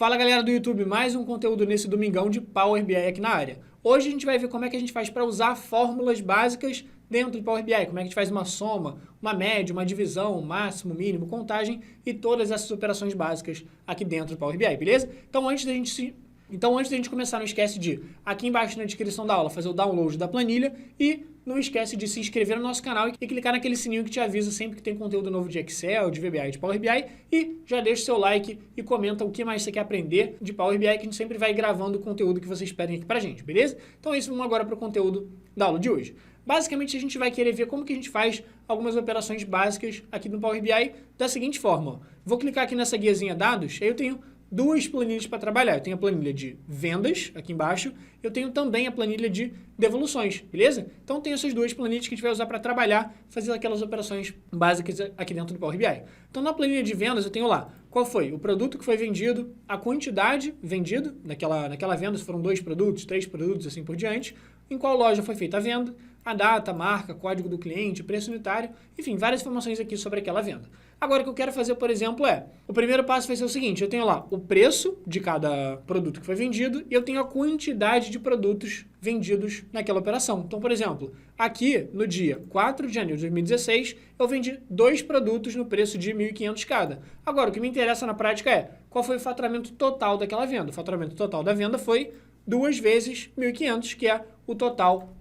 Fala galera do YouTube, mais um conteúdo nesse domingão de Power BI aqui na área. Hoje a gente vai ver como é que a gente faz para usar fórmulas básicas dentro do Power BI, como é que a gente faz uma soma, uma média, uma divisão, máximo, mínimo, contagem e todas essas operações básicas aqui dentro do Power BI, beleza? Então antes da gente começar, não esquece de, aqui embaixo na descrição da aula, fazer o download da planilha e não esquece de se inscrever no nosso canal e clicar naquele sininho que te avisa sempre que tem conteúdo novo de Excel, de VBA e de Power BI. E já deixa o seu like e comenta o que mais você quer aprender de Power BI, que a gente sempre vai gravando o conteúdo que vocês pedem aqui pra gente, beleza? Então é isso, vamos agora para o conteúdo da aula de hoje. Basicamente, a gente vai querer ver como que a gente faz algumas operações básicas aqui no Power BI da seguinte forma. Ó. Vou clicar aqui nessa guiazinha dados, aí eu tenho duas planilhas para trabalhar. Eu tenho a planilha de vendas, aqui embaixo, eu tenho também a planilha de devoluções, beleza? Então, tem essas duas planilhas que a gente vai usar para trabalhar, fazer aquelas operações básicas aqui dentro do Power BI. Então, na planilha de vendas, eu tenho lá qual foi o produto que foi vendido, a quantidade vendido naquela venda, se foram 2 produtos, 3 produtos, assim por diante, em qual loja foi feita a venda, a data, a marca, código do cliente, preço unitário, enfim, várias informações aqui sobre aquela venda. Agora, o que eu quero fazer, por exemplo, o primeiro passo vai ser o seguinte, eu tenho lá o preço de cada produto que foi vendido e eu tenho a quantidade de produtos vendidos naquela operação. Então, por exemplo, aqui no dia 4 de janeiro de 2016, eu vendi 2 produtos no preço de R$ 1.500 cada. Agora, o que me interessa na prática é qual foi o faturamento total daquela venda. O faturamento total da venda foi 2 vezes 1.500, que é o total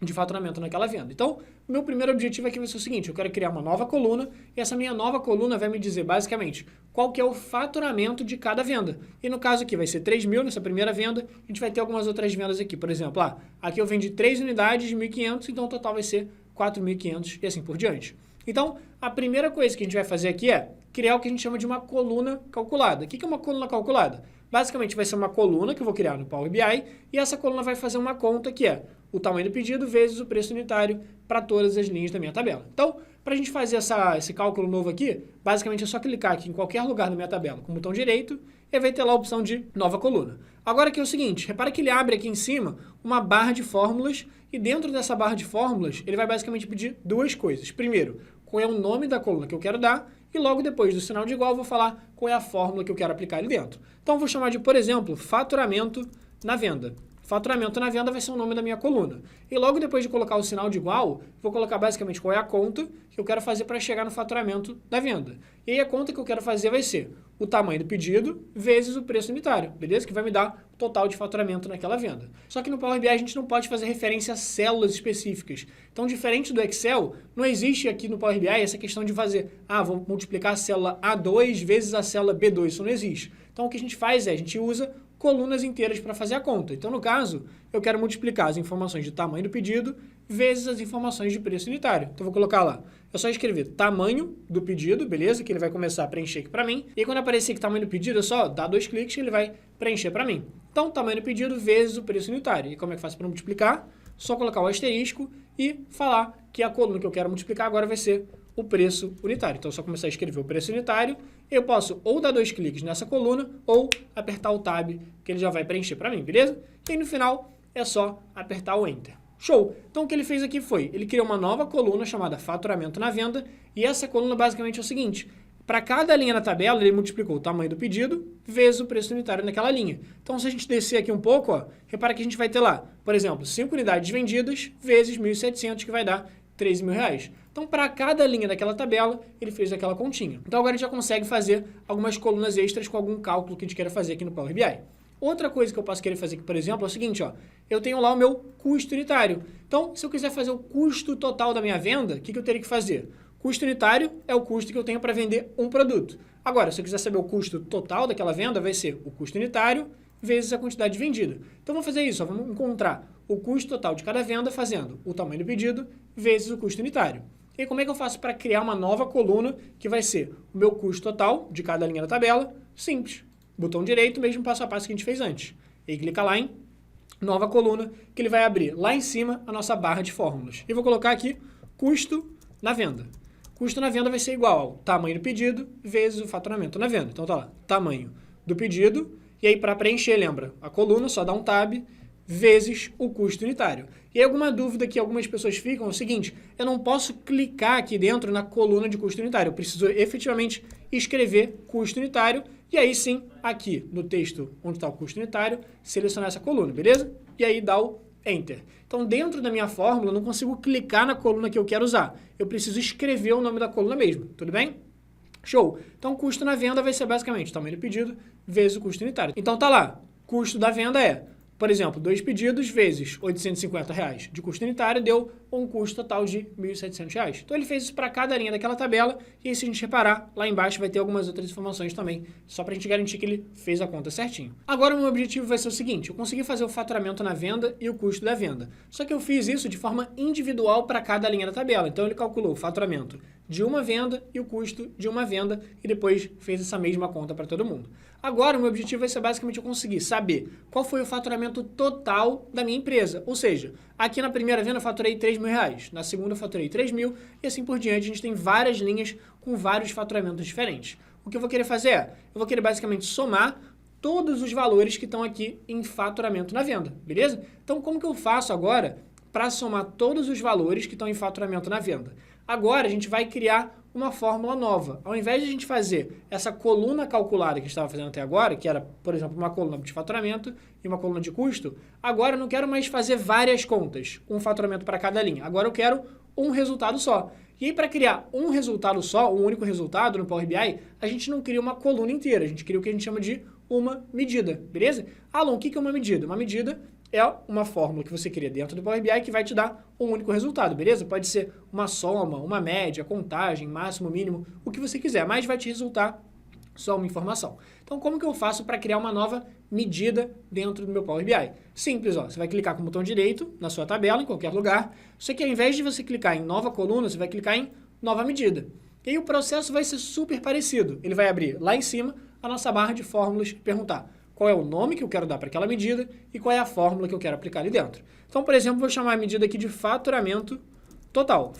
de faturamento naquela venda. Então, meu primeiro objetivo aqui vai ser o seguinte, eu quero criar uma nova coluna e essa minha nova coluna vai me dizer basicamente qual que é o faturamento de cada venda. E no caso aqui vai ser 3.000 nessa primeira venda, a gente vai ter algumas outras vendas aqui. Por exemplo, aqui eu vendi 3 unidades de 1.500, então o total vai ser 4.500 e assim por diante. Então, a primeira coisa que a gente vai fazer aqui é criar o que a gente chama de uma coluna calculada. O que é uma coluna calculada? Basicamente vai ser uma coluna que eu vou criar no Power BI e essa coluna vai fazer uma conta que é o tamanho do pedido vezes o preço unitário para todas as linhas da minha tabela. Então, para a gente fazer esse cálculo novo aqui, basicamente é só clicar aqui em qualquer lugar da minha tabela com o botão direito e vai ter lá a opção de nova coluna. Agora aqui é o seguinte, repara que ele abre aqui em cima uma barra de fórmulas e dentro dessa barra de fórmulas ele vai basicamente pedir duas coisas. Primeiro, qual é o nome da coluna que eu quero dar e logo depois do sinal de igual eu vou falar qual é a fórmula que eu quero aplicar ali dentro. Então eu vou chamar de, por exemplo, faturamento na venda. Faturamento na venda vai ser o nome da minha coluna. E logo depois de colocar o sinal de igual, vou colocar basicamente qual é a conta que eu quero fazer para chegar no faturamento da venda. E aí a conta que eu quero fazer vai ser o tamanho do pedido vezes o preço unitário, beleza? Que vai me dar o total de faturamento naquela venda. Só que no Power BI a gente não pode fazer referência a células específicas. Então, diferente do Excel, não existe aqui no Power BI essa questão de fazer, vou multiplicar a célula A2 vezes a célula B2, isso não existe. Então, o que a gente faz a gente usa colunas inteiras para fazer a conta. Então, no caso, eu quero multiplicar as informações de tamanho do pedido vezes as informações de preço unitário. Então, eu vou colocar lá, é só escrever tamanho do pedido, beleza? Que ele vai começar a preencher aqui para mim. E quando aparecer aqui tamanho do pedido, é só dar 2 cliques que ele vai preencher para mim. Então, tamanho do pedido vezes o preço unitário. E como é que eu faço para multiplicar? Só colocar o asterisco e falar que a coluna que eu quero multiplicar agora vai ser o preço unitário. Então, é só começar a escrever o preço unitário. Eu posso ou dar 2 cliques nessa coluna ou apertar o Tab, que ele já vai preencher para mim, beleza? E aí, no final, é só apertar o Enter. Show! Então, o que ele fez aqui foi, ele criou uma nova coluna chamada faturamento na venda e essa coluna basicamente é o seguinte, para cada linha na tabela, ele multiplicou o tamanho do pedido vezes o preço unitário naquela linha. Então, se a gente descer aqui um pouco, repara que a gente vai ter lá, por exemplo, 5 unidades vendidas vezes 1.700, que vai dar R$13.000. Então, para cada linha daquela tabela, ele fez aquela continha. Então, agora a gente já consegue fazer algumas colunas extras com algum cálculo que a gente queira fazer aqui no Power BI. Outra coisa que eu posso querer fazer aqui, por exemplo, é o seguinte, eu tenho lá o meu custo unitário. Então, se eu quiser fazer o custo total da minha venda, o que eu teria que fazer? Custo unitário é o custo que eu tenho para vender um produto. Agora, se eu quiser saber o custo total daquela venda, vai ser o custo unitário vezes a quantidade vendida. Então, vamos fazer isso, vamos encontrar o custo total de cada venda fazendo o tamanho do pedido vezes o custo unitário. E aí, como é que eu faço para criar uma nova coluna que vai ser o meu custo total de cada linha da tabela? Simples. Botão direito, mesmo passo a passo que a gente fez antes. E aí, clica lá em nova coluna, que ele vai abrir lá em cima a nossa barra de fórmulas. E vou colocar aqui custo na venda. Custo na venda vai ser igual ao tamanho do pedido vezes o faturamento na venda. Então, tá lá, tamanho do pedido. E aí, para preencher, lembra, a coluna, só dá um tab, vezes o custo unitário. E aí, alguma dúvida que algumas pessoas ficam é o seguinte, eu não posso clicar aqui dentro na coluna de custo unitário, eu preciso efetivamente escrever custo unitário E aí sim, aqui no texto onde está o custo unitário, selecionar essa coluna, beleza? E aí dá o Enter. Então, dentro da minha fórmula, eu não consigo clicar na coluna que eu quero usar. Eu preciso escrever o nome da coluna mesmo, tudo bem? Show! Então, o custo na venda vai ser basicamente o tamanho do pedido vezes o custo unitário. Então, tá lá, custo da venda é, por exemplo, 2 pedidos vezes R$ 850 de custo unitário deu um custo total de R$ 1.700. Então, ele fez isso para cada linha daquela tabela e aí, se a gente reparar, lá embaixo vai ter algumas outras informações também, só para a gente garantir que ele fez a conta certinho. Agora, o meu objetivo vai ser o seguinte, eu consegui fazer o faturamento na venda e o custo da venda. Só que eu fiz isso de forma individual para cada linha da tabela. Então, ele calculou o faturamento de uma venda e o custo de uma venda e depois fez essa mesma conta para todo mundo. Agora, o meu objetivo vai ser basicamente eu conseguir saber qual foi o faturamento total da minha empresa. Ou seja, aqui na primeira venda eu faturei R$3.000, na segunda eu faturei 3.000 e assim por diante. A gente tem várias linhas com vários faturamentos diferentes. O que eu vou querer fazer é, eu vou querer basicamente somar todos os valores que estão aqui em faturamento na venda, beleza? Então, como que eu faço agora para somar todos os valores que estão em faturamento na venda? Agora, a gente vai criar uma fórmula nova. Ao invés de a gente fazer essa coluna calculada que a gente estava fazendo até agora, que era, por exemplo, uma coluna de faturamento e uma coluna de custo, agora eu não quero mais fazer várias contas, um faturamento para cada linha. Agora eu quero um resultado só. E aí, para criar um resultado só, um único resultado no Power BI, a gente não cria uma coluna inteira, a gente cria o que a gente chama de uma medida, beleza? Alon, o que é uma medida? Uma medida é uma fórmula que você cria dentro do Power BI que vai te dar um único resultado, beleza? Pode ser uma soma, uma média, contagem, máximo, mínimo, o que você quiser, mas vai te resultar só uma informação. Então, como que eu faço para criar uma nova medida dentro do meu Power BI? Simples, ó, você vai clicar com o botão direito na sua tabela, em qualquer lugar, só que ao invés de você clicar em nova coluna, você vai clicar em nova medida. E aí o processo vai ser super parecido. Ele vai abrir lá em cima a nossa barra de fórmulas e perguntar qual é o nome que eu quero dar para aquela medida e qual é a fórmula que eu quero aplicar ali dentro. Então, por exemplo, vou chamar a medida aqui de faturamento total,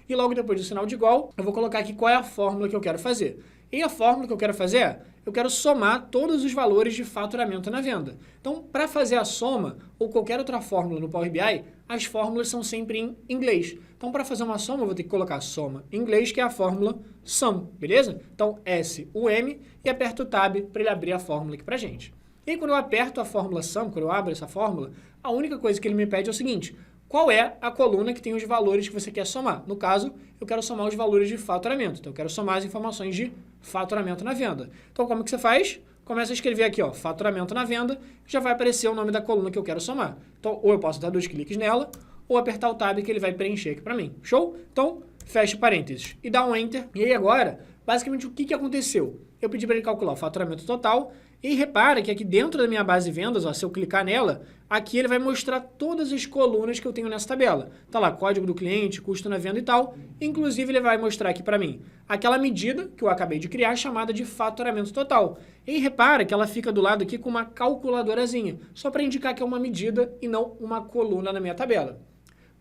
e logo depois do sinal de igual, eu vou colocar aqui qual é a fórmula que eu quero fazer. E a fórmula que eu quero fazer é, eu quero somar todos os valores de faturamento na venda. Então, para fazer a soma ou qualquer outra fórmula no Power BI, as fórmulas são sempre em inglês. Então, para fazer uma soma, eu vou ter que colocar soma em inglês, que é a fórmula SUM, beleza? Então, SUM e aperto o Tab para ele abrir a fórmula aqui para gente. E aí, quando eu aperto a fórmula SUM, quando eu abro essa fórmula, a única coisa que ele me pede é o seguinte: qual é a coluna que tem os valores que você quer somar? No caso, eu quero somar os valores de faturamento. Então, eu quero somar as informações de faturamento na venda. Então, como que você faz? Começa a escrever aqui, ó, faturamento na venda, já vai aparecer o nome da coluna que eu quero somar. Então, ou eu posso dar 2 cliques nela, ou apertar o Tab que ele vai preencher aqui para mim. Show? Então, fecha parênteses e dá um Enter. E aí agora, basicamente, o que aconteceu? Eu pedi para ele calcular o faturamento total e repara que aqui dentro da minha base de vendas, ó, se eu clicar nela, aqui ele vai mostrar todas as colunas que eu tenho nessa tabela. Tá lá, código do cliente, custo na venda e tal. Inclusive, ele vai mostrar aqui para mim aquela medida que eu acabei de criar, chamada de faturamento total. E repara que ela fica do lado aqui com uma calculadorazinha, só para indicar que é uma medida e não uma coluna na minha tabela.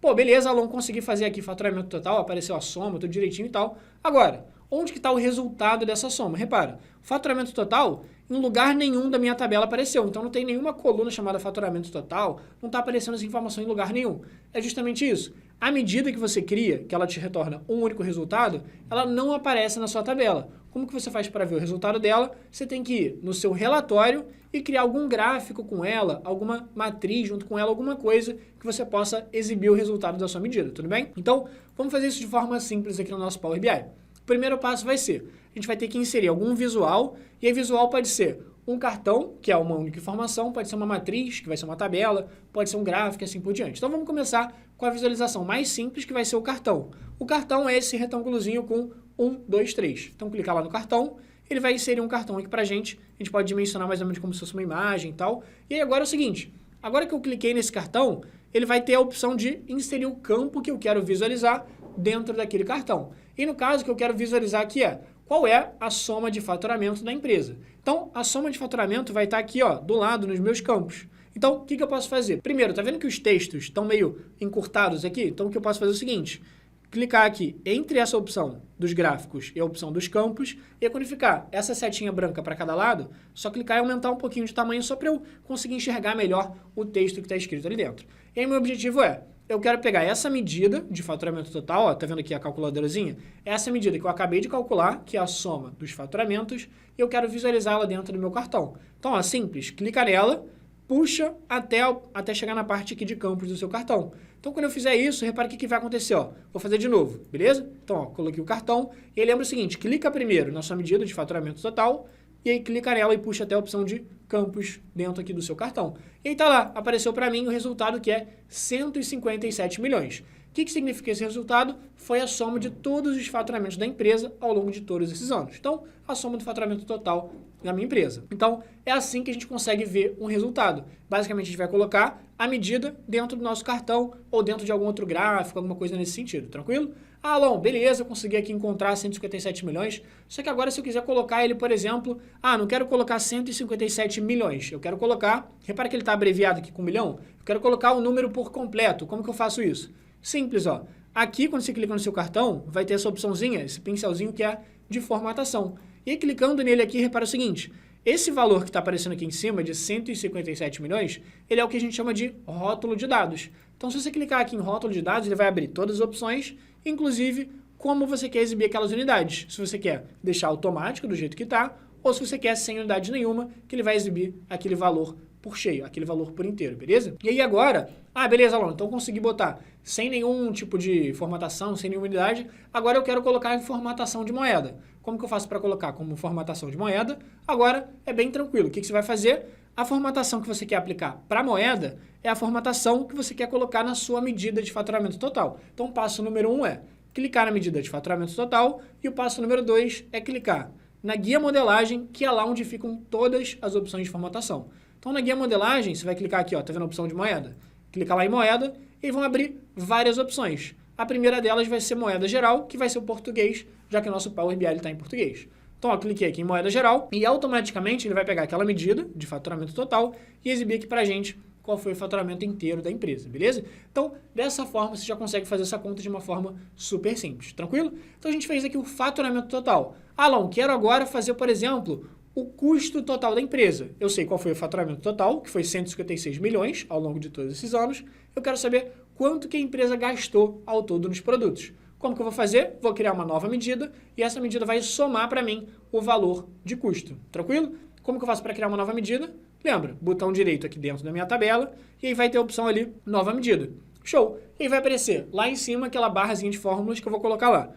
Pô, beleza, Alon, consegui fazer aqui faturamento total, apareceu a soma, tudo direitinho e tal. Agora, onde que está o resultado dessa soma? Repara, faturamento total, em lugar nenhum da minha tabela apareceu. Então, não tem nenhuma coluna chamada faturamento total, não está aparecendo essa informação em lugar nenhum. É justamente isso. À medida que você cria, que ela te retorna um único resultado, ela não aparece na sua tabela. Como que você faz para ver o resultado dela? Você tem que ir no seu relatório e criar algum gráfico com ela, alguma matriz junto com ela, alguma coisa que você possa exibir o resultado da sua medida, tudo bem? Então, vamos fazer isso de forma simples aqui no nosso Power BI. O primeiro passo vai ser, a gente vai ter que inserir algum visual, e aí visual pode ser um cartão, que é uma única informação, pode ser uma matriz, que vai ser uma tabela, pode ser um gráfico e assim por diante. Então vamos começar com a visualização mais simples, que vai ser o cartão. O cartão é esse retângulozinho com 1, 2, 3. Então clicar lá no cartão, ele vai inserir um cartão aqui pra gente, a gente pode dimensionar mais ou menos como se fosse uma imagem e tal. E aí agora é o seguinte, agora que eu cliquei nesse cartão, ele vai ter a opção de inserir o campo que eu quero visualizar dentro daquele cartão. E no caso que eu quero visualizar aqui é, qual é a soma de faturamento da empresa? Então, a soma de faturamento vai estar aqui, ó, do lado, nos meus campos. Então, o que eu posso fazer? Primeiro, tá vendo que os textos estão meio encurtados aqui? Então, o que eu posso fazer é o seguinte, clicar aqui entre essa opção dos gráficos e a opção dos campos, e quando ficar essa setinha branca para cada lado, só clicar e aumentar um pouquinho de tamanho só para eu conseguir enxergar melhor o texto que está escrito ali dentro. E aí, meu objetivo é, eu quero pegar essa medida de faturamento total, ó, tá vendo aqui a calculadorazinha? Essa medida que eu acabei de calcular, que é a soma dos faturamentos, e eu quero visualizá-la dentro do meu cartão. Então, ó, simples, clica nela, puxa até chegar na parte aqui de campos do seu cartão. Então, quando eu fizer isso, repare o que vai acontecer, ó. Vou fazer de novo, beleza? Então, ó, coloquei o cartão, e aí lembra o seguinte, clica primeiro na sua medida de faturamento total, e aí clica nela e puxa até a opção de campos dentro aqui do seu cartão. E aí tá lá, apareceu para mim o resultado que é 157 milhões. O que significa esse resultado? Foi a soma de todos os faturamentos da empresa ao longo de todos esses anos. Então, a soma do faturamento total da minha empresa. Então, é assim que a gente consegue ver um resultado. Basicamente, a gente vai colocar a medida dentro do nosso cartão ou dentro de algum outro gráfico, alguma coisa nesse sentido, tranquilo? Ah, Alon, beleza, eu consegui aqui encontrar 157 milhões, só que agora se eu quiser colocar ele, por exemplo, não quero colocar 157 milhões, eu quero colocar, repara que ele está abreviado aqui com 1 milhão, eu quero colocar o número por completo. Como que eu faço isso? Simples, ó. Aqui, quando você clica no seu cartão, vai ter essa opçãozinha, esse pincelzinho que é de formatação. E aí, clicando nele aqui, repara o seguinte, esse valor que está aparecendo aqui em cima, de 157 milhões, ele é o que a gente chama de rótulo de dados. Então, se você clicar aqui em rótulo de dados, ele vai abrir todas as opções, inclusive como você quer exibir aquelas unidades. Se você quer deixar automático do jeito que está, ou se você quer sem unidade nenhuma, que ele vai exibir aquele valor por cheio, aquele valor por inteiro, beleza? E aí agora, beleza, Alon, então consegui botar sem nenhum tipo de formatação, sem nenhuma unidade, agora eu quero colocar em formatação de moeda. Como que eu faço para colocar como formatação de moeda? Agora é bem tranquilo. O que você vai fazer? A formatação que você quer aplicar para a moeda é a formatação que você quer colocar na sua medida de faturamento total. Então, o passo número 1 é clicar na medida de faturamento total e o passo número 2 é clicar na guia modelagem, que é lá onde ficam todas as opções de formatação. Então, na guia modelagem, você vai clicar aqui, ó, tá vendo a opção de moeda? Clica lá em moeda e vão abrir várias opções. A primeira delas vai ser moeda geral, que vai ser o português, já que o nosso Power BI está em português. Então, ó, cliquei aqui em moeda geral e automaticamente ele vai pegar aquela medida de faturamento total e exibir aqui pra gente qual foi o faturamento inteiro da empresa, beleza? Então, dessa forma, você já consegue fazer essa conta de uma forma super simples, tranquilo? Então, a gente fez aqui o faturamento total. Alon, quero agora fazer, por exemplo, o custo total da empresa. Eu sei qual foi o faturamento total, que foi 156 milhões ao longo de todos esses anos. Eu quero saber quanto que a empresa gastou ao todo nos produtos. Como que eu vou fazer? Vou criar uma nova medida e essa medida vai somar para mim o valor de custo. Tranquilo? Como que eu faço para criar uma nova medida? Lembra, botão direito aqui dentro da minha tabela e aí vai ter a opção ali, nova medida. Show! E aí vai aparecer lá em cima aquela barrazinha de fórmulas que eu vou colocar lá.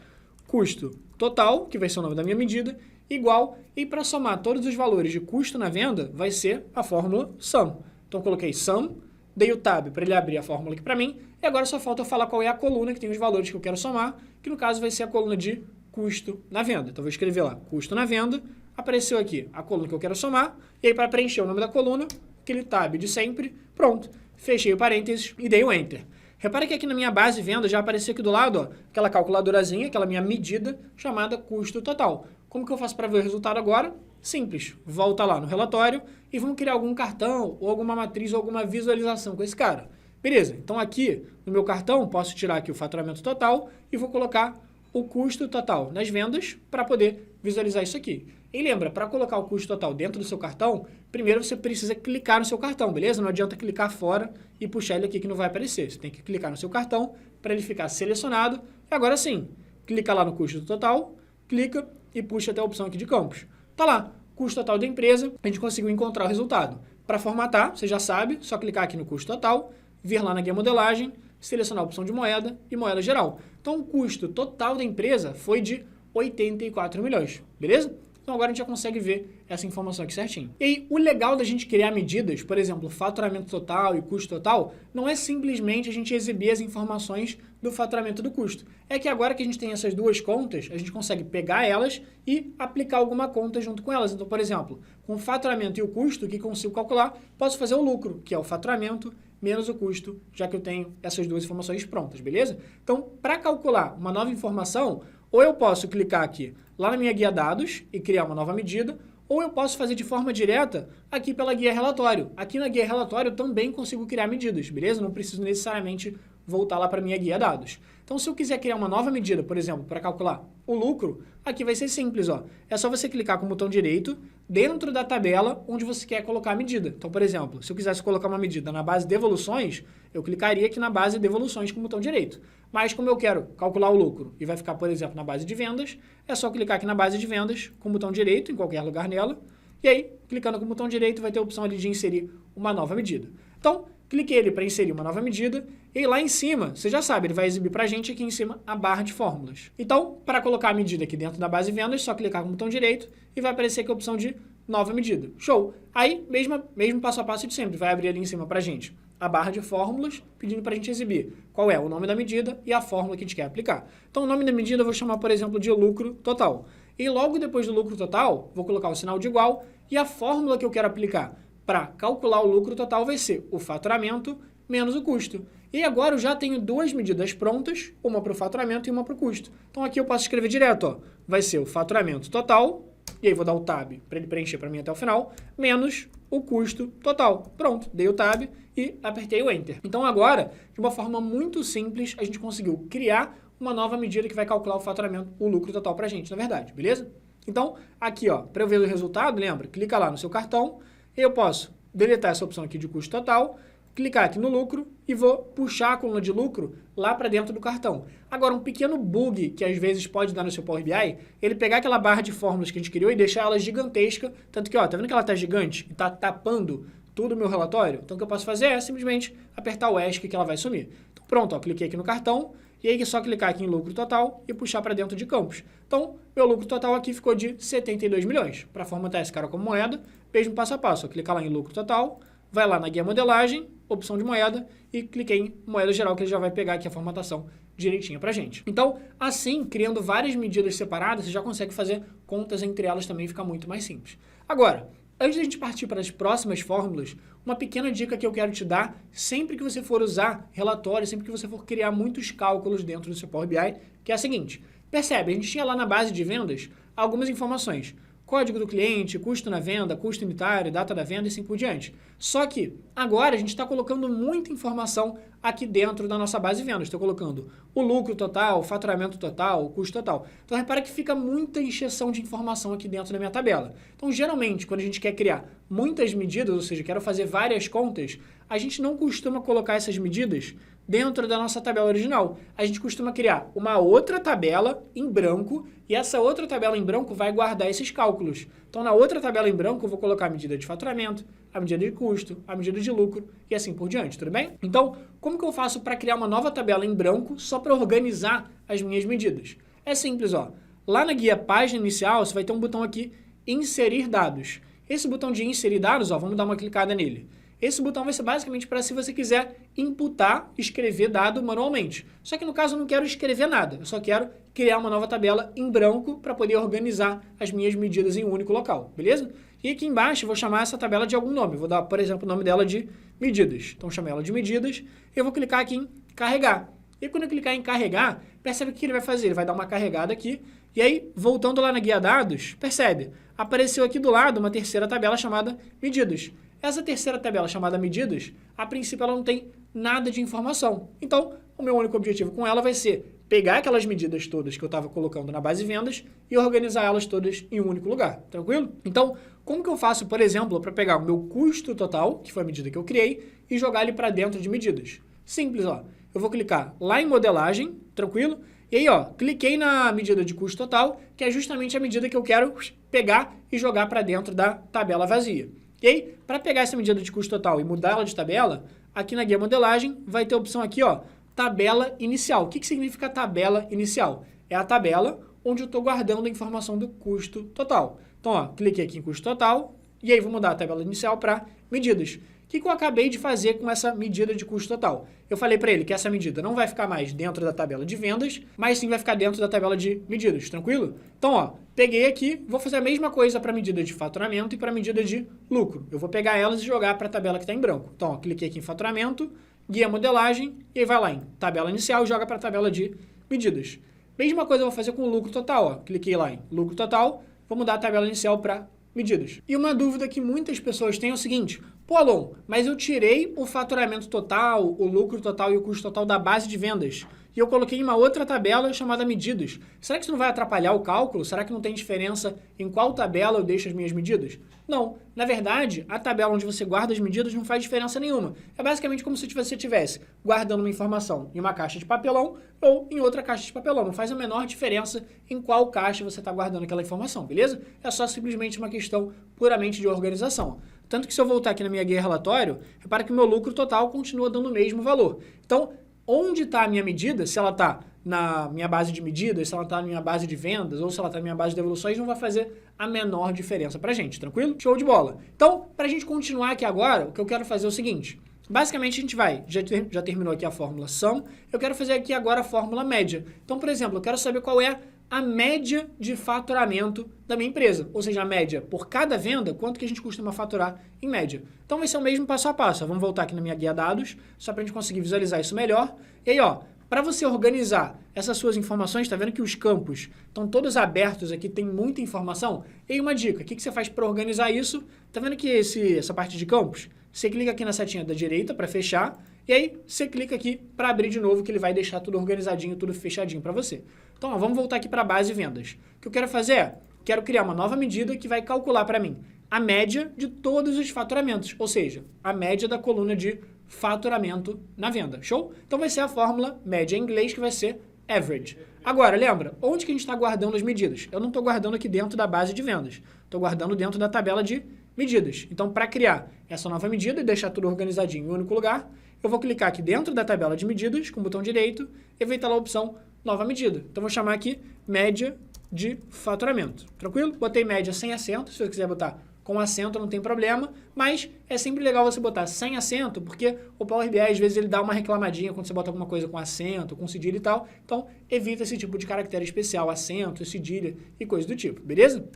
Custo total, que vai ser o nome da minha medida, igual, e para somar todos os valores de custo na venda, vai ser a fórmula SUM. Então, coloquei SUM, dei o tab para ele abrir a fórmula aqui para mim, e agora só falta eu falar qual é a coluna que tem os valores que eu quero somar, que no caso vai ser a coluna de custo na venda. Então, vou escrever lá, custo na venda, apareceu aqui a coluna que eu quero somar, e aí para preencher o nome da coluna, aquele tab de sempre, pronto, fechei o parênteses e dei o Enter. Repare que aqui na minha base venda já apareceu aqui do lado, ó, aquela calculadorazinha, aquela minha medida chamada custo total. Como que eu faço para ver o resultado agora? Simples, volta lá no relatório e vamos criar algum cartão ou alguma matriz ou alguma visualização com esse cara. Beleza, então aqui no meu cartão posso tirar aqui o faturamento total e vou colocar o custo total nas vendas para poder visualizar isso aqui. E lembra, para colocar o custo total dentro do seu cartão, primeiro você precisa clicar no seu cartão, beleza? Não adianta clicar fora e puxar ele aqui que não vai aparecer. Você tem que clicar no seu cartão para ele ficar selecionado. E agora sim, clica lá no custo total, clica e puxa até a opção aqui de campos. Tá lá, custo total da empresa, a gente conseguiu encontrar o resultado. Para formatar, você já sabe, só clicar aqui no custo total, vir lá na guia modelagem, selecionar a opção de moeda e moeda geral. Então, o custo total da empresa foi de 84 milhões, beleza? Então, agora a gente já consegue ver essa informação aqui certinho. E aí, o legal da gente criar medidas, por exemplo, faturamento total e custo total, não é simplesmente a gente exibir as informações do faturamento e do custo. É que agora que a gente tem essas duas contas, a gente consegue pegar elas e aplicar alguma conta junto com elas. Então, por exemplo, com o faturamento e o custo, o que consigo calcular, posso fazer o lucro, que é o faturamento menos o custo, já que eu tenho essas duas informações prontas, beleza? Então, para calcular uma nova informação, ou eu posso clicar aqui lá na minha guia dados e criar uma nova medida, ou eu posso fazer de forma direta aqui pela guia relatório. Aqui na guia relatório eu também consigo criar medidas, beleza? Não preciso necessariamente voltar lá para a minha guia dados. Então, se eu quiser criar uma nova medida, por exemplo, para calcular o lucro, aqui vai ser simples, ó. É só você clicar com o botão direito dentro da tabela onde você quer colocar a medida. Então, por exemplo, se eu quisesse colocar uma medida na base de evoluções, eu clicaria aqui na base de evoluções com o botão direito. Mas como eu quero calcular o lucro e vai ficar, por exemplo, na base de vendas, é só clicar aqui na base de vendas com o botão direito, em qualquer lugar nela, e aí, clicando com o botão direito, vai ter a opção ali de inserir uma nova medida. Então, cliquei ali para inserir uma nova medida, e lá em cima, você já sabe, ele vai exibir para a gente aqui em cima a barra de fórmulas. Então, para colocar a medida aqui dentro da base de vendas, só clicar com o botão direito e vai aparecer aqui a opção de nova medida. Show! Aí, mesmo passo a passo de sempre, vai abrir ali em cima para a gente a barra de fórmulas, pedindo para a gente exibir qual é o nome da medida e a fórmula que a gente quer aplicar. Então, o nome da medida eu vou chamar, por exemplo, de lucro total. E logo depois do lucro total, vou colocar o sinal de igual e a fórmula que eu quero aplicar para calcular o lucro total vai ser o faturamento menos o custo. E agora eu já tenho duas medidas prontas, uma para o faturamento e uma para o custo. Então aqui eu posso escrever direto, ó, vai ser o faturamento total, e aí vou dar o tab para ele preencher para mim até o final, menos o custo total. Pronto, dei o tab e apertei o Enter. Então agora, de uma forma muito simples, a gente conseguiu criar uma nova medida que vai calcular o faturamento, o lucro total para a gente, na verdade, beleza? Então, aqui, ó, para eu ver o resultado, lembra? Clica lá no seu cartão, e eu posso deletar essa opção aqui de custo total, clicar aqui no lucro e vou puxar a coluna de lucro lá para dentro do cartão. Agora, um pequeno bug que às vezes pode dar no seu Power BI, ele pegar aquela barra de fórmulas que a gente criou e deixar ela gigantesca, tanto que, ó, tá vendo que ela tá gigante e tá tapando todo o meu relatório? Então, o que eu posso fazer é simplesmente apertar o ESC que ela vai sumir. Então, pronto, ó, cliquei aqui no cartão, e aí é só clicar aqui em lucro total e puxar para dentro de campos. Então, meu lucro total aqui ficou de 72 milhões. Para formatar esse cara como moeda, mesmo passo a passo. Clicar lá em lucro total, vai lá na guia modelagem, opção de moeda, e cliquei em moeda geral, que ele já vai pegar aqui a formatação direitinho para a gente. Então, assim, criando várias medidas separadas, você já consegue fazer contas entre elas também, fica muito mais simples. Agora, antes de a gente partir para as próximas fórmulas, uma pequena dica que eu quero te dar, sempre que você for usar relatório, sempre que você for criar muitos cálculos dentro do seu Power BI, que é a seguinte, percebe, a gente tinha lá na base de vendas algumas informações, código do cliente, custo na venda, custo unitário, data da venda e assim por diante. Só que agora a gente está colocando muita informação aqui dentro da nossa base de vendas. Estou colocando o lucro total, o faturamento total, o custo total. Então repara que fica muita encheção de informação aqui dentro da minha tabela. Então geralmente quando a gente quer criar muitas medidas, ou seja, quero fazer várias contas, a gente não costuma colocar essas medidas dentro da nossa tabela original. A gente costuma criar uma outra tabela em branco e essa outra tabela em branco vai guardar esses cálculos. Então, na outra tabela em branco, eu vou colocar a medida de faturamento, a medida de custo, a medida de lucro e assim por diante, tudo bem? Então, como que eu faço para criar uma nova tabela em branco só para organizar as minhas medidas? É simples, ó. Lá na guia página inicial, você vai ter um botão aqui, inserir dados. Esse botão de inserir dados, ó, vamos dar uma clicada nele. Esse botão vai ser basicamente para se você quiser imputar, escrever dado manualmente. Só que no caso eu não quero escrever nada, eu só quero criar uma nova tabela em branco para poder organizar as minhas medidas em um único local, beleza? E aqui embaixo eu vou chamar essa tabela de algum nome, vou dar, por exemplo, o nome dela de medidas. Então chamei ela de medidas, eu vou clicar aqui em carregar. E quando eu clicar em carregar, percebe o que ele vai fazer? Ele vai dar uma carregada aqui, e aí, voltando lá na guia dados, percebe? Apareceu aqui do lado uma terceira tabela chamada medidas. Essa terceira tabela chamada medidas, a princípio ela não tem nada de informação. Então, o meu único objetivo com ela vai ser pegar aquelas medidas todas que eu estava colocando na base de vendas e organizar elas todas em um único lugar, tranquilo? Então, como que eu faço, por exemplo, para pegar o meu custo total, que foi a medida que eu criei, e jogar ele para dentro de medidas? Simples, ó. Eu vou clicar lá em modelagem, tranquilo? E aí, ó, cliquei na medida de custo total, que é justamente a medida que eu quero pegar e jogar para dentro da tabela vazia. E aí, para pegar essa medida de custo total e mudar ela de tabela, aqui na guia modelagem vai ter a opção aqui, ó, tabela inicial. O que significa tabela inicial? É a tabela onde eu estou guardando a informação do custo total. Então, ó, cliquei aqui em custo total e aí vou mudar a tabela inicial para medidas. O que eu acabei de fazer com essa medida de custo total? Eu falei para ele que essa medida não vai ficar mais dentro da tabela de vendas, mas sim vai ficar dentro da tabela de medidas, tranquilo? Então, ó, peguei aqui, vou fazer a mesma coisa para a medida de faturamento e para a medida de lucro. Eu vou pegar elas e jogar para a tabela que está em branco. Então, ó, cliquei aqui em faturamento, guia modelagem, e aí vai lá em tabela inicial e joga para a tabela de medidas. Mesma coisa eu vou fazer com o lucro total, ó. Cliquei lá em lucro total, vou mudar a tabela inicial para medidas. E uma dúvida que muitas pessoas têm é o seguinte: pô, Alon, mas eu tirei o faturamento total, o lucro total e o custo total da base de vendas e eu coloquei em uma outra tabela chamada medidas. Será que isso não vai atrapalhar o cálculo? Será que não tem diferença em qual tabela eu deixo as minhas medidas? Não. Na verdade, a tabela onde você guarda as medidas não faz diferença nenhuma. É basicamente como se você estivesse guardando uma informação em uma caixa de papelão ou em outra caixa de papelão. Não faz a menor diferença em qual caixa você está guardando aquela informação, beleza? É só simplesmente uma questão puramente de organização. Tanto que se eu voltar aqui na minha guia relatório, repara que o meu lucro total continua dando o mesmo valor. Então, onde está a minha medida, se ela está na minha base de medidas, se ela está na minha base de vendas ou se ela está na minha base de devoluções, não vai fazer a menor diferença para a gente, tranquilo? Show de bola! Então, para a gente continuar aqui agora, o que eu quero fazer é o seguinte. Basicamente, a gente já terminou aqui a fórmula sum, eu quero fazer aqui agora a fórmula média. Então, por exemplo, eu quero saber qual é a média de faturamento da minha empresa, ou seja, a média por cada venda, quanto que a gente costuma faturar em média. Então vai ser o mesmo passo a passo. Vamos voltar aqui na minha guia dados, só para a gente conseguir visualizar isso melhor. E aí, ó, para você organizar essas suas informações, tá vendo que os campos estão todos abertos aqui, tem muita informação? E aí uma dica, o que você faz para organizar isso? Tá vendo que essa parte de campos? Você clica aqui na setinha da direita para fechar, e aí você clica aqui para abrir de novo, que ele vai deixar tudo organizadinho, tudo fechadinho para você. Então, ó, vamos voltar aqui para a base de vendas. O que eu quero fazer é, quero criar uma nova medida que vai calcular para mim a média de todos os faturamentos, ou seja, a média da coluna de faturamento na venda. Show? Então vai ser a fórmula média em inglês, que vai ser average. Agora, lembra, onde que a gente está guardando as medidas? Eu não estou guardando aqui dentro da base de vendas, estou guardando dentro da tabela de medidas. Então, para criar essa nova medida e deixar tudo organizadinho em um único lugar, eu vou clicar aqui dentro da tabela de medidas, com o botão direito, e vai estar lá a opção nova medida. Então, vou chamar aqui média de faturamento. Tranquilo? Botei média sem acento. Se você quiser botar com acento, não tem problema, mas é sempre legal você botar sem acento, porque o Power BI, às vezes, ele dá uma reclamadinha quando você bota alguma coisa com acento, com cedilha e tal. Então, evita esse tipo de caractere especial, acento, cedilha e coisa do tipo, beleza?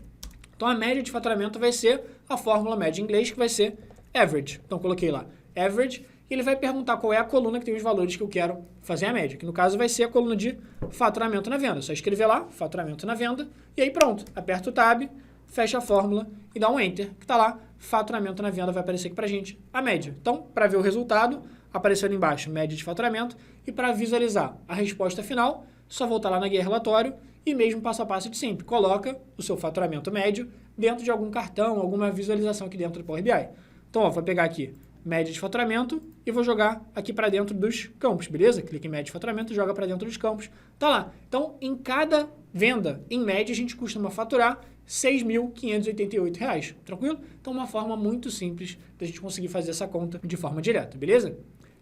Então, a média de faturamento vai ser a fórmula média em inglês, que vai ser average. Então, coloquei lá average, e ele vai perguntar qual é a coluna que tem os valores que eu quero fazer a média, que no caso vai ser a coluna de faturamento na venda. É só escrever lá, faturamento na venda, e aí pronto, aperta o tab, fecha a fórmula e dá um Enter, que está lá, faturamento na venda, vai aparecer aqui para a gente a média. Então, para ver o resultado, apareceu ali embaixo, média de faturamento, e para visualizar a resposta final, só voltar lá na guia relatório e mesmo passo a passo de sempre. Coloca o seu faturamento médio dentro de algum cartão, alguma visualização aqui dentro do Power BI. Então, ó, vou pegar aqui média de faturamento e vou jogar aqui para dentro dos campos, beleza? Clica em média de faturamento e joga para dentro dos campos. Tá lá. Então, em cada venda, em média, a gente costuma faturar R$ 6.588, tranquilo? Então, uma forma muito simples da gente conseguir fazer essa conta de forma direta, beleza?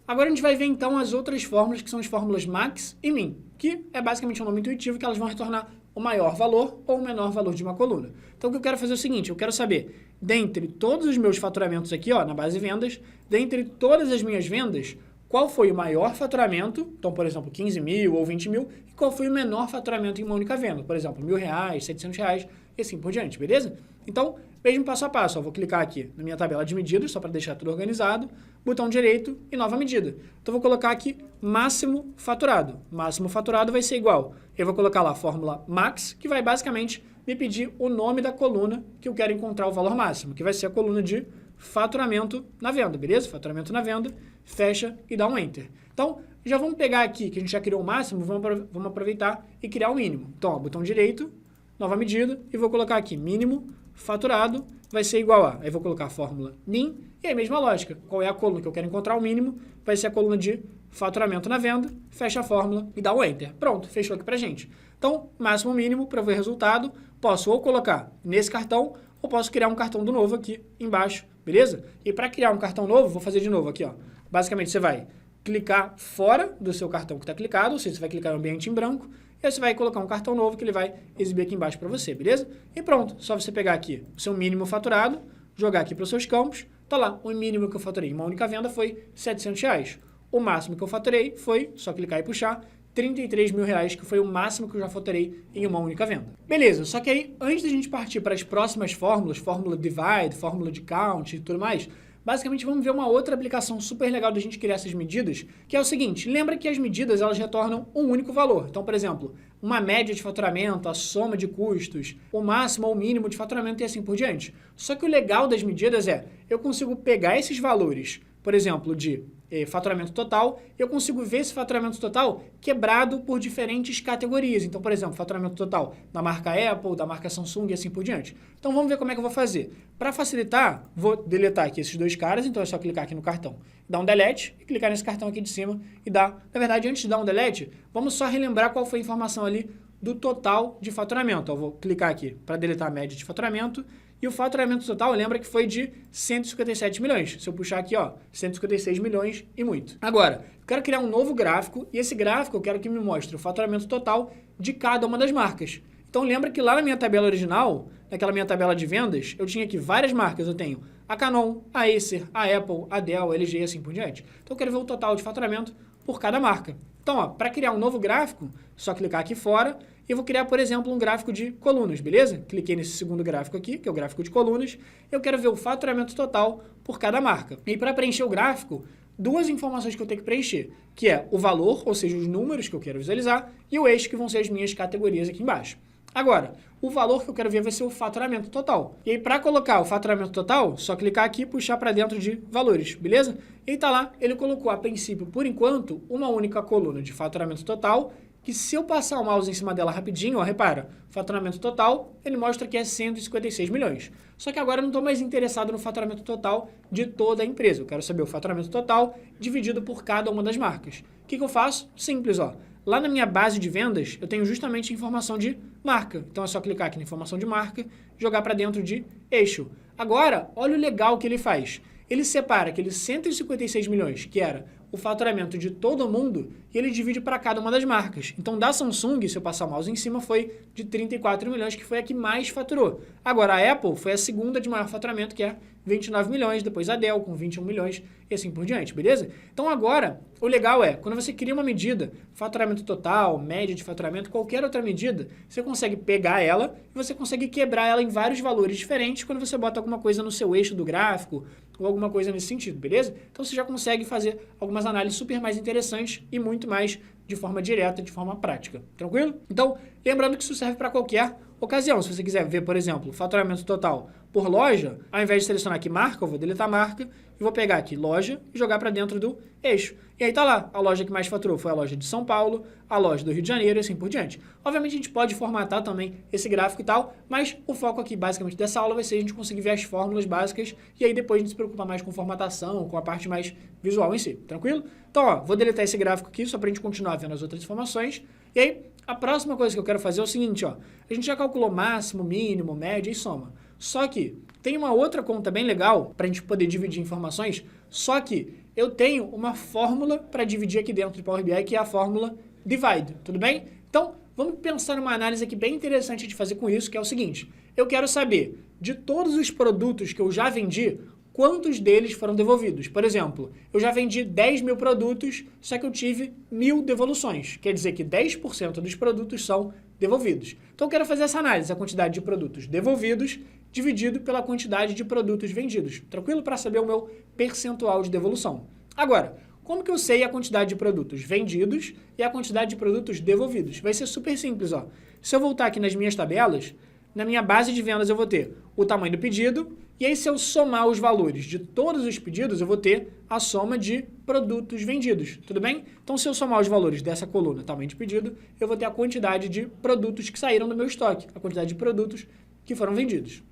Agora a gente vai ver então as outras fórmulas, que são as fórmulas max e min, que é basicamente um nome intuitivo que elas vão retornar o maior valor ou o menor valor de uma coluna. Então o que eu quero fazer é o seguinte, eu quero saber, dentre todos os meus faturamentos aqui, ó, na base de vendas, dentre todas as minhas vendas, qual foi o maior faturamento, então, por exemplo, 15 mil ou 20 mil, e qual foi o menor faturamento em uma única venda, por exemplo, R$ 1.000, R$ 700 e assim por diante, beleza? Então, mesmo passo a passo, ó, vou clicar aqui na minha tabela de medidas, só para deixar tudo organizado, botão direito e nova medida. Então, vou colocar aqui máximo faturado. Máximo faturado vai ser igual. Eu vou colocar lá a fórmula max, que vai basicamente me pedir o nome da coluna que eu quero encontrar o valor máximo, que vai ser a coluna de faturamento na venda, beleza? Faturamento na venda, fecha e dá um Enter. Então, já vamos pegar aqui, que a gente já criou o máximo, vamos aproveitar e criar o mínimo. Então, ó, botão direito, nova medida, e vou colocar aqui mínimo faturado vai ser igual a, aí vou colocar a fórmula min, e aí mesma lógica, qual é a coluna que eu quero encontrar o mínimo, vai ser a coluna de faturamento na venda, fecha a fórmula e dá o Enter. Pronto, fechou aqui pra gente. Então, máximo mínimo, para ver o resultado, posso ou colocar nesse cartão, ou posso criar um cartão do novo aqui embaixo, beleza? E para criar um cartão novo, vou fazer de novo aqui, ó. Basicamente, você vai clicar fora do seu cartão que está clicado, ou seja, você vai clicar no ambiente em branco, e aí você vai colocar um cartão novo que ele vai exibir aqui embaixo para você, beleza? E pronto, só você pegar aqui o seu mínimo faturado, jogar aqui para os seus campos, tá lá, o mínimo que eu faturei em uma única venda foi R$ 700. O máximo que eu faturei foi, só clicar e puxar, R$33 mil, que foi o máximo que eu já faturei em uma única venda. Beleza, só que aí, antes da gente partir para as próximas fórmulas, fórmula divide, fórmula de count e tudo mais, basicamente vamos ver uma outra aplicação super legal da gente criar essas medidas, que é o seguinte, lembra que as medidas elas retornam um único valor. Então, por exemplo, uma média de faturamento, a soma de custos, o máximo ou o mínimo de faturamento e assim por diante. Só que o legal das medidas é, eu consigo pegar esses valores, por exemplo, de faturamento total, eu consigo ver esse faturamento total quebrado por diferentes categorias. Então, por exemplo, faturamento total da marca Apple, da marca Samsung e assim por diante. Então, vamos ver como é que eu vou fazer. Para facilitar, vou deletar aqui esses dois caras, então é só clicar aqui no cartão, dar um delete e clicar nesse cartão aqui de cima e dar... Na verdade, antes de dar um delete, vamos só relembrar qual foi a informação ali do total de faturamento. Eu vou clicar aqui para deletar a média de faturamento. E o faturamento total, lembra que foi de 157 milhões. Se eu puxar aqui, ó, 156 milhões e muito. Agora, eu quero criar um novo gráfico e esse gráfico eu quero que me mostre o faturamento total de cada uma das marcas. Então lembra que lá na minha tabela original, naquela minha tabela de vendas, eu tinha aqui várias marcas. Eu tenho a Canon, a Acer, a Apple, a Dell, a LG e assim por diante. Então eu quero ver o total de faturamento por cada marca. Então, ó, para criar um novo gráfico, só clicar aqui fora e eu vou criar, por exemplo, um gráfico de colunas, beleza? Cliquei nesse segundo gráfico aqui, que é o gráfico de colunas. Eu quero ver o faturamento total por cada marca. E para preencher o gráfico, duas informações que eu tenho que preencher, que é o valor, ou seja, os números que eu quero visualizar, e o eixo, que vão ser as minhas categorias aqui embaixo. Agora, o valor que eu quero ver vai ser o faturamento total. E aí, para colocar o faturamento total, só clicar aqui e puxar para dentro de valores, beleza? E tá lá, ele colocou a princípio, por enquanto, uma única coluna de faturamento total, que se eu passar o mouse em cima dela rapidinho, ó, repara, faturamento total, ele mostra que é 156 milhões. Só que agora eu não estou mais interessado no faturamento total de toda a empresa. Eu quero saber o faturamento total dividido por cada uma das marcas. O que eu faço? Simples, ó. Lá na minha base de vendas, eu tenho justamente informação de marca. Então é só clicar aqui na informação de marca, jogar para dentro de eixo. Agora, olha o legal que ele faz. Ele separa aqueles 156 milhões, que era o faturamento de todo mundo, e ele divide para cada uma das marcas. Então, da Samsung, se eu passar o mouse em cima, foi de 34 milhões, que foi a que mais faturou. Agora, a Apple foi a segunda de maior faturamento, que é 29 milhões, depois a Dell com 21 milhões e assim por diante, beleza? Então, agora, o legal é, quando você cria uma medida, faturamento total, média de faturamento, qualquer outra medida, você consegue pegar ela e você consegue quebrar ela em vários valores diferentes quando você bota alguma coisa no seu eixo do gráfico ou alguma coisa nesse sentido, beleza? Então, você já consegue fazer algumas análises super mais interessantes e muito mais de forma direta, de forma prática. Tranquilo? Então, lembrando que isso serve para qualquer ocasião. Se você quiser ver, por exemplo, faturamento total por loja, ao invés de selecionar aqui marca, eu vou deletar marca e vou pegar aqui loja e jogar para dentro do eixo. E aí tá lá, a loja que mais faturou foi a loja de São Paulo, a loja do Rio de Janeiro e assim por diante. Obviamente a gente pode formatar também esse gráfico e tal, mas o foco aqui basicamente dessa aula vai ser a gente conseguir ver as fórmulas básicas e aí depois a gente se preocupa mais com formatação, com a parte mais visual em si, tranquilo? Então, ó, vou deletar esse gráfico aqui só para a gente continuar vendo as outras informações. E aí, a próxima coisa que eu quero fazer é o seguinte, ó, a gente já calculou máximo, mínimo, média e soma. Só que tem uma outra conta bem legal para a gente poder dividir informações, só que eu tenho uma fórmula para dividir aqui dentro do Power BI, que é a fórmula divide, tudo bem? Então, vamos pensar numa análise aqui bem interessante de fazer com isso, que é o seguinte, eu quero saber de todos os produtos que eu já vendi, quantos deles foram devolvidos. Por exemplo, eu já vendi 10 mil produtos, só que eu tive 1.000 devoluções. Quer dizer que 10% dos produtos são devolvidos. Então, eu quero fazer essa análise, a quantidade de produtos devolvidos dividido pela quantidade de produtos vendidos. Tranquilo? Para saber o meu percentual de devolução. Agora, como que eu sei a quantidade de produtos vendidos e a quantidade de produtos devolvidos? Vai ser super simples, ó. Se eu voltar aqui nas minhas tabelas, na minha base de vendas eu vou ter o tamanho do pedido, e aí se eu somar os valores de todos os pedidos, eu vou ter a soma de produtos vendidos, tudo bem? Então, se eu somar os valores dessa coluna tamanho de pedido, eu vou ter a quantidade de produtos que saíram do meu estoque, a quantidade de produtos que foram vendidos.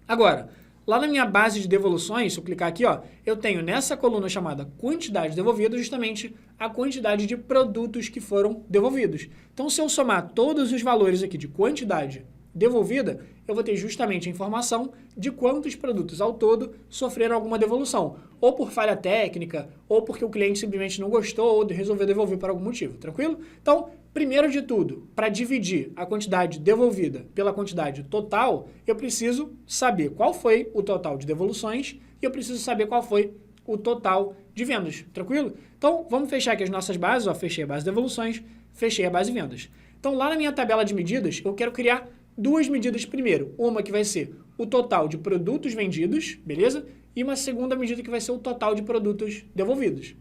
Agora, lá na minha base de devoluções, se eu clicar aqui, ó, eu tenho nessa coluna chamada quantidade devolvida justamente a quantidade de produtos que foram devolvidos. Então, se eu somar todos os valores aqui de quantidade devolvida, eu vou ter justamente a informação de quantos produtos ao todo sofreram alguma devolução, ou por falha técnica, ou porque o cliente simplesmente não gostou, ou resolveu devolver por algum motivo, tranquilo? Então, primeiro de tudo, para dividir a quantidade devolvida pela quantidade total, eu preciso saber qual foi o total de devoluções e eu preciso saber qual foi o total de vendas, tranquilo? Então, vamos fechar aqui as nossas bases, ó, fechei a base de devoluções, fechei a base de vendas. Então, lá na minha tabela de medidas, eu quero criar duas medidas primeiro. Uma que vai ser o total de produtos vendidos, beleza? e uma segunda medida que vai ser o total de produtos devolvidos.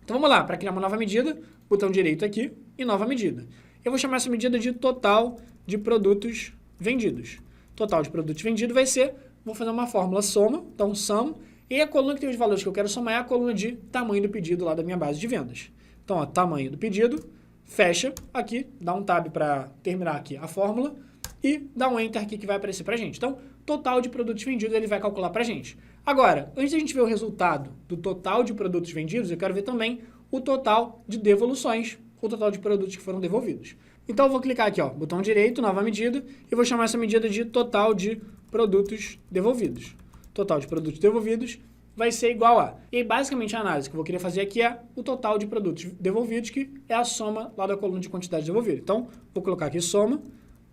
Então vamos lá, para criar uma nova medida, botão direito aqui e nova medida. Eu vou chamar essa medida de total de produtos vendidos. Total de produtos vendidos vai ser, vou fazer uma fórmula soma, então sum, e a coluna que tem os valores que eu quero somar é a coluna de tamanho do pedido lá da minha base de vendas. Então, ó, tamanho do pedido, fecha aqui, dá um tab para terminar aqui a fórmula e dá um enter aqui que vai aparecer para a gente. Então, total de produtos vendidos ele vai calcular para a gente. Agora, antes de a gente ver o resultado do total de produtos vendidos, eu quero ver também o total de devoluções, o total de produtos que foram devolvidos. Então, eu vou clicar aqui, ó, botão direito, nova medida, e vou chamar essa medida de total de produtos devolvidos. Total de produtos devolvidos vai ser igual a... E aí, basicamente, a análise que eu vou querer fazer aqui é o total de produtos devolvidos, que é a soma lá da coluna de quantidade devolvida. Então, vou colocar aqui soma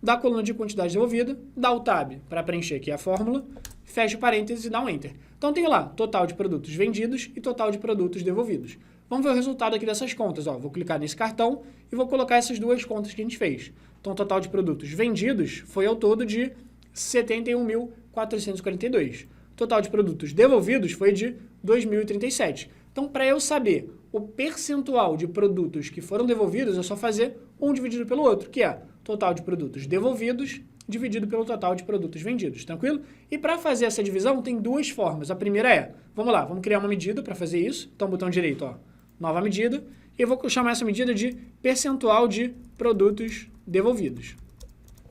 da coluna de quantidade devolvida, dá o tab para preencher aqui a fórmula, fecha o parênteses e dá um enter. Então, tem lá total de produtos vendidos e total de produtos devolvidos. Vamos ver o resultado aqui dessas contas. Ó, vou clicar nesse cartão e vou colocar essas duas contas que a gente fez. Então, o total de produtos vendidos foi ao todo de 71.442. Total de produtos devolvidos foi de 2.037. Então, para eu saber o percentual de produtos que foram devolvidos, é só fazer um dividido pelo outro, que é total de produtos devolvidos dividido pelo total de produtos vendidos, tranquilo? E para fazer essa divisão, tem duas formas. A primeira é, vamos lá, vamos criar uma medida para fazer isso. Então, botão direito, ó, nova medida. E eu vou chamar essa medida de percentual de produtos devolvidos.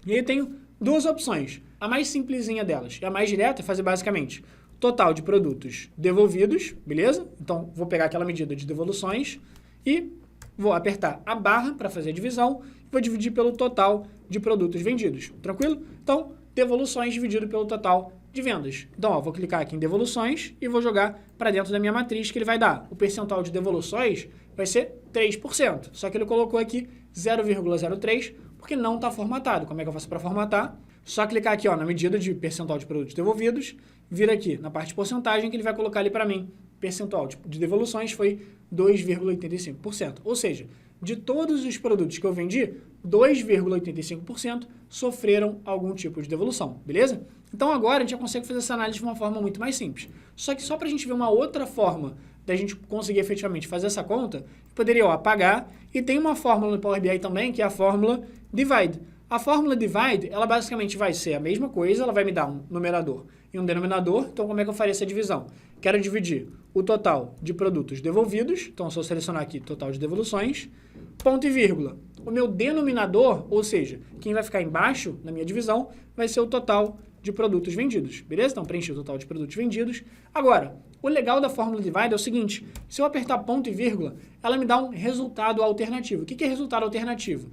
E aí eu tenho duas opções. A mais simplesinha delas e a mais direta é fazer basicamente total de produtos devolvidos, beleza? Então, vou pegar aquela medida de devoluções e vou apertar a barra para fazer a divisão e vou dividir pelo total de produtos vendidos, tranquilo? Então, devoluções dividido pelo total de vendas. Então, ó, vou clicar aqui em devoluções e vou jogar para dentro da minha matriz que ele vai dar. O percentual de devoluções vai ser 3%, só que ele colocou aqui 0,03 porque não está formatado. Como é que eu faço para formatar? Só clicar aqui, ó, na medida de percentual de produtos devolvidos, vir aqui na parte de porcentagem que ele vai colocar ali para mim. Percentual de devoluções foi 2,85%. Ou seja, de todos os produtos que eu vendi, 2,85% sofreram algum tipo de devolução, beleza? Então agora a gente já consegue fazer essa análise de uma forma muito mais simples. Só que só para a gente ver uma outra forma da gente conseguir efetivamente fazer essa conta, eu poderia apagar, e tem uma fórmula no Power BI também, que é a fórmula divide. A fórmula divide, ela basicamente vai ser a mesma coisa, ela vai me dar um numerador e um denominador. Então, como é que eu faria essa divisão? Quero dividir o total de produtos devolvidos, então se eu selecionar aqui total de devoluções, ponto e vírgula. O meu denominador, ou seja, quem vai ficar embaixo na minha divisão, vai ser o total de produtos vendidos, beleza? Então, preenchi o total de produtos vendidos. Agora, o legal da fórmula divide é o seguinte, se eu apertar ponto e vírgula, ela me dá um resultado alternativo. O que é resultado alternativo?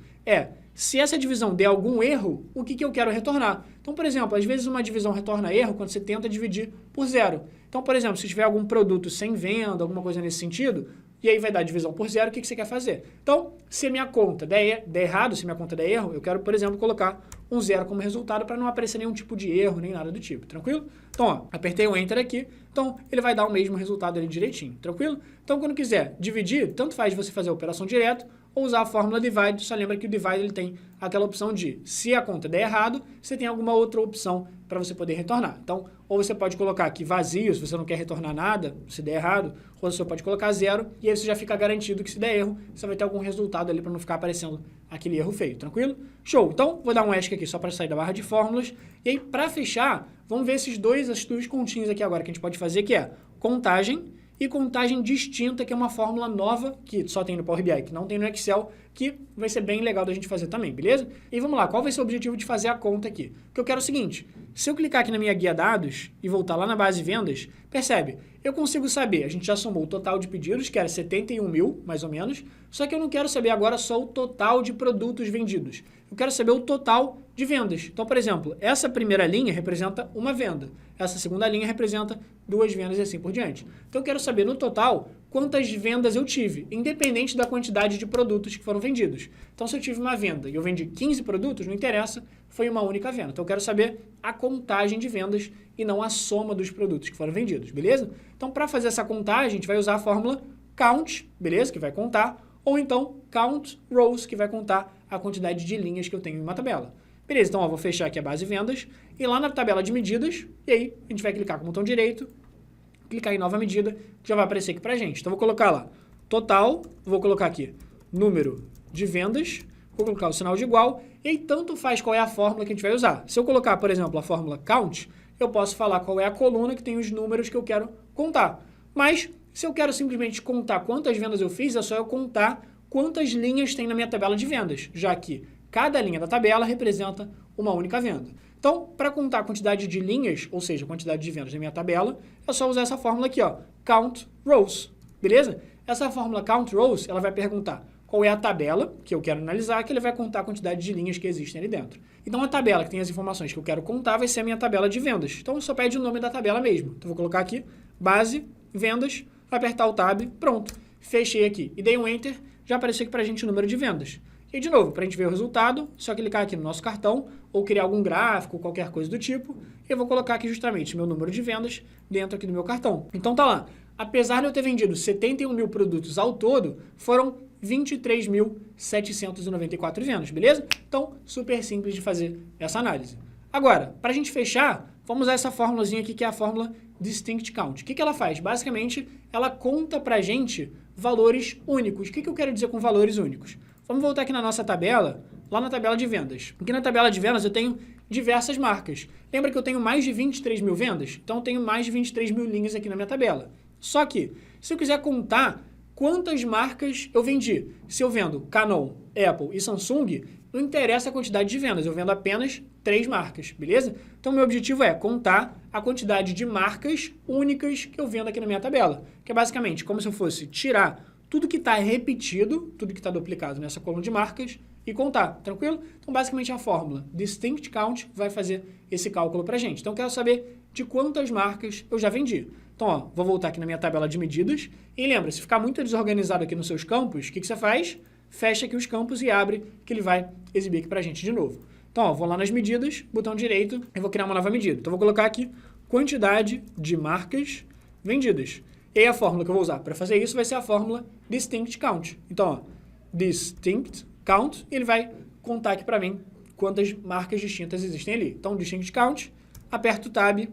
Se essa divisão der algum erro, o que eu quero retornar? Então, por exemplo, às vezes uma divisão retorna erro quando você tenta dividir por zero. Então, por exemplo, se tiver algum produto sem venda, alguma coisa nesse sentido, e aí vai dar divisão por zero, o que você quer fazer? Então, se a minha conta der errado, se a minha conta der erro, eu quero, por exemplo, colocar um zero como resultado para não aparecer nenhum tipo de erro, nem nada do tipo, tranquilo? Então, ó, apertei o Enter aqui, então ele vai dar o mesmo resultado ali direitinho, tranquilo? Então, quando quiser dividir, tanto faz você fazer a operação direto ou usar a fórmula divide, só lembra que o divide ele tem aquela opção de, se a conta der errado, você tem alguma outra opção para você poder retornar. Então, ou você pode colocar aqui vazio, se você não quer retornar nada, se der errado, ou você pode colocar zero, e aí você já fica garantido que se der erro, você vai ter algum resultado ali para não ficar aparecendo aquele erro feio, tranquilo? Show! Então, vou dar um ESC aqui só para sair da barra de fórmulas, e aí, para fechar, vamos ver essas duas continhas aqui agora que a gente pode fazer, que é contagem e contagem distinta, que é uma fórmula nova, que só tem no Power BI, que não tem no Excel, que vai ser bem legal da gente fazer também, beleza? E vamos lá, qual vai ser o objetivo de fazer a conta aqui? O que eu quero é o seguinte, se eu clicar aqui na minha guia dados e voltar lá na base vendas, percebe? Eu consigo saber, a gente já somou o total de pedidos, que era 71 mil, mais ou menos, só que eu não quero saber agora só o total de produtos vendidos. Eu quero saber o total de vendas. Então, por exemplo, essa primeira linha representa uma venda. Essa segunda linha representa 2 vendas e assim por diante. Então, eu quero saber no total quantas vendas eu tive, independente da quantidade de produtos que foram vendidos. Então, se eu tive uma venda e eu vendi 15 produtos, não interessa, foi uma única venda. Então, eu quero saber a contagem de vendas e não a soma dos produtos que foram vendidos, beleza? Então, para fazer essa contagem, a gente vai usar a fórmula count, beleza? Que vai contar, ou então count rows, que vai contar a quantidade de linhas que eu tenho em uma tabela. Beleza, então ó, vou fechar aqui a base vendas e lá na tabela de medidas, e aí a gente vai clicar com o botão direito clicar em nova medida, que já vai aparecer aqui pra gente. Então, vou colocar lá, total, vou colocar aqui, número de vendas, vou colocar o sinal de igual, e aí tanto faz qual é a fórmula que a gente vai usar. Se eu colocar, por exemplo, a fórmula count, eu posso falar qual é a coluna que tem os números que eu quero contar. Mas, se eu quero simplesmente contar quantas vendas eu fiz, é só eu contar quantas linhas tem na minha tabela de vendas, já que cada linha da tabela representa uma única venda. Então, para contar a quantidade de linhas, ou seja, a quantidade de vendas na minha tabela, é só usar essa fórmula aqui, ó, count rows, beleza? Essa fórmula count rows, ela vai perguntar qual é a tabela que eu quero analisar, que ele vai contar a quantidade de linhas que existem ali dentro. Então, a tabela que tem as informações que eu quero contar vai ser a minha tabela de vendas. Então, só pede o nome da tabela mesmo. Então, vou colocar aqui, base, vendas, apertar o tab, pronto. Fechei aqui e dei um Enter, já apareceu aqui para a gente o número de vendas. E, de novo, para a gente ver o resultado, só clicar aqui no nosso cartão ou criar algum gráfico, qualquer coisa do tipo, eu vou colocar aqui justamente meu número de vendas dentro aqui do meu cartão. Então, tá lá. Apesar de eu ter vendido 71 mil produtos ao todo, foram 23.794 vendas, beleza? Então, super simples de fazer essa análise. Agora, para a gente fechar, vamos usar essa fórmulazinha aqui, que é a fórmula Distinct Count. O que ela faz? Basicamente, ela conta para a gente valores únicos. O que eu quero dizer com valores únicos? Vamos voltar aqui na nossa tabela, lá na tabela de vendas. Aqui na tabela de vendas eu tenho diversas marcas. Lembra que eu tenho mais de 23 mil vendas? Então, eu tenho mais de 23 mil linhas aqui na minha tabela. Só que, se eu quiser contar quantas marcas eu vendi, se eu vendo Canon, Apple e Samsung, não interessa a quantidade de vendas, eu vendo apenas 3 marcas, beleza? Então, meu objetivo é contar a quantidade de marcas únicas que eu vendo aqui na minha tabela, que é basicamente como se eu fosse tirar tudo que está repetido, tudo que está duplicado nessa coluna de marcas e contar, tranquilo? Então, basicamente, a fórmula Distinct Count vai fazer esse cálculo para a gente. Então, eu quero saber de quantas marcas eu já vendi. Então, ó, vou voltar aqui na minha tabela de medidas e lembra, se ficar muito desorganizado aqui nos seus campos, o que você faz? Fecha aqui os campos e abre, que ele vai exibir aqui para a gente de novo. Então, ó, vou lá nas medidas, botão direito, e vou criar uma nova medida. Então, vou colocar aqui quantidade de marcas vendidas. E aí, a fórmula que eu vou usar para fazer isso vai ser a fórmula Distinct Count. Então, ó, Distinct Count, ele vai contar aqui para mim quantas marcas distintas existem ali. Então, Distinct Count, aperto o Tab,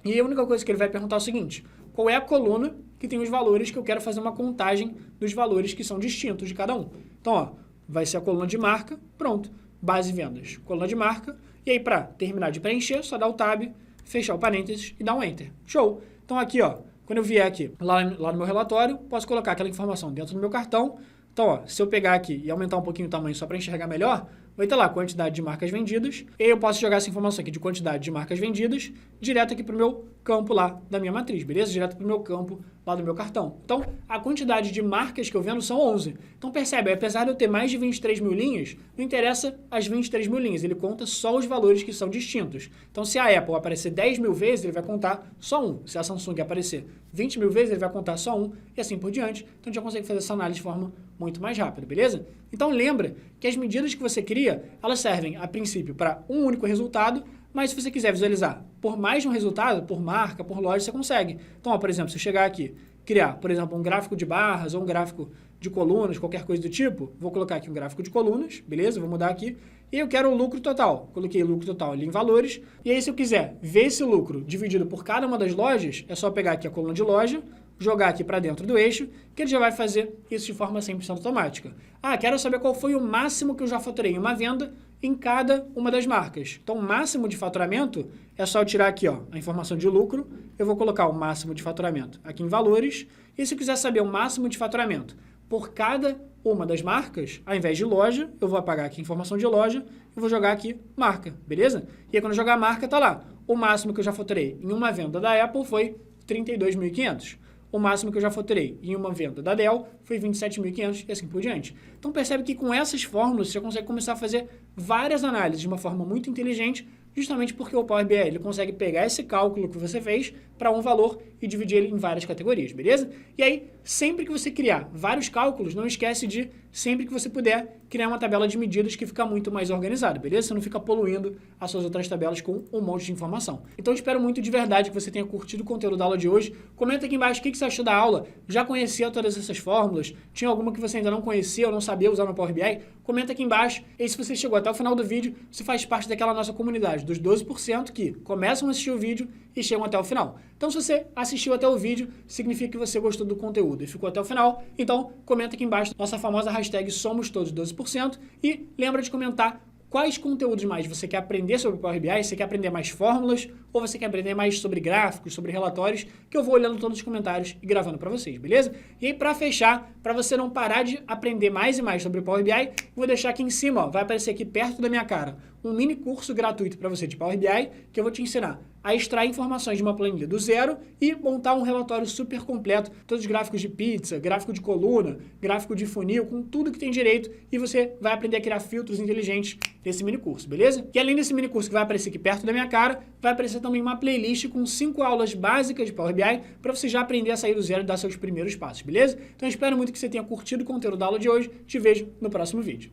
e a única coisa que ele vai perguntar é o seguinte, qual é a coluna que tem os valores que eu quero fazer uma contagem dos valores que são distintos de cada um. Então, ó, vai ser a coluna de marca, pronto, base vendas, coluna de marca, e aí para terminar de preencher, só dá o Tab, fechar o parênteses e dar um Enter. Show! Então aqui, ó, quando eu vier aqui, lá no meu relatório, posso colocar aquela informação dentro do meu cartão. Então, ó, se eu pegar aqui e aumentar um pouquinho o tamanho só para enxergar melhor, vai ter lá a quantidade de marcas vendidas. E aí eu posso jogar essa informação aqui de quantidade de marcas vendidas direto aqui para o meu campo lá da minha matriz, beleza? Direto para o meu campo lá do meu cartão. Então, a quantidade de marcas que eu vendo são 11. Então, percebe, apesar de eu ter mais de 23 mil linhas, não interessa as 23 mil linhas, ele conta só os valores que são distintos. Então, se a Apple aparecer 10 mil vezes, ele vai contar só um. Se a Samsung aparecer 20 mil vezes, ele vai contar só um, e assim por diante. Então, a gente já consegue fazer essa análise de forma muito mais rápida, beleza? Então, lembra que as medidas que você cria, elas servem, a princípio, para um único resultado, mas se você quiser visualizar por mais de um resultado, por marca, por loja, você consegue. Então, ó, por exemplo, se eu chegar aqui, criar, por exemplo, um gráfico de barras ou um gráfico de colunas, qualquer coisa do tipo, vou colocar aqui um gráfico de colunas, beleza? Vou mudar aqui. E eu quero o lucro total. Coloquei o lucro total ali em valores. E aí, se eu quiser ver esse lucro dividido por cada uma das lojas, é só pegar aqui a coluna de loja, jogar aqui para dentro do eixo, que ele já vai fazer isso de forma 100% automática. Ah, quero saber qual foi o máximo que eu já faturei em uma venda em cada uma das marcas. Então, o máximo de faturamento é só eu tirar aqui, ó, a informação de lucro, eu vou colocar o máximo de faturamento aqui em valores, e se eu quiser saber o máximo de faturamento por cada uma das marcas, ao invés de loja, eu vou apagar aqui a informação de loja e vou jogar aqui marca, beleza? E aí, quando eu jogar marca, tá lá. O máximo que eu já faturei em uma venda da Apple foi 32.500. O máximo que eu já faturei em uma venda da Dell foi 27.500 e assim por diante. Então, percebe que com essas fórmulas você consegue começar a fazer várias análises de uma forma muito inteligente, justamente porque o Power BI ele consegue pegar esse cálculo que você fez para um valor e dividir ele em várias categorias, beleza? E aí, sempre que você criar vários cálculos, não esquece de, sempre que você puder, criar uma tabela de medidas que fica muito mais organizada, beleza? Você não fica poluindo as suas outras tabelas com um monte de informação. Então, eu espero muito de verdade que você tenha curtido o conteúdo da aula de hoje. Comenta aqui embaixo o que você achou da aula. Já conhecia todas essas fórmulas? Tinha alguma que você ainda não conhecia ou não sabia usar no Power BI? Comenta aqui embaixo. E se você chegou até o final do vídeo, você faz parte daquela nossa comunidade porcentagem dos 12% que começam a assistir o vídeo e chegam até o final. Então, se você assistiu até o vídeo, significa que você gostou do conteúdo e ficou até o final. Então, comenta aqui embaixo nossa famosa hashtag #SomosTodos12% e lembra de comentar quais conteúdos mais você quer aprender sobre o Power BI, você quer aprender mais fórmulas ou você quer aprender mais sobre gráficos, sobre relatórios, que eu vou olhando todos os comentários e gravando para vocês, beleza? E aí, para fechar, para você não parar de aprender mais e mais sobre o Power BI, vou deixar aqui em cima, ó, vai aparecer aqui perto da minha cara, um mini curso gratuito para você de Power BI, que eu vou te ensinar a extrair informações de uma planilha do zero e montar um relatório super completo, todos os gráficos de pizza, gráfico de coluna, gráfico de funil, com tudo que tem direito, e você vai aprender a criar filtros inteligentes nesse mini curso, beleza? E além desse mini curso que vai aparecer aqui perto da minha cara, vai aparecer também uma playlist com 5 aulas básicas de Power BI para você já aprender a sair do zero e dar seus primeiros passos, beleza? Então eu espero muito que você tenha curtido o conteúdo da aula de hoje, te vejo no próximo vídeo.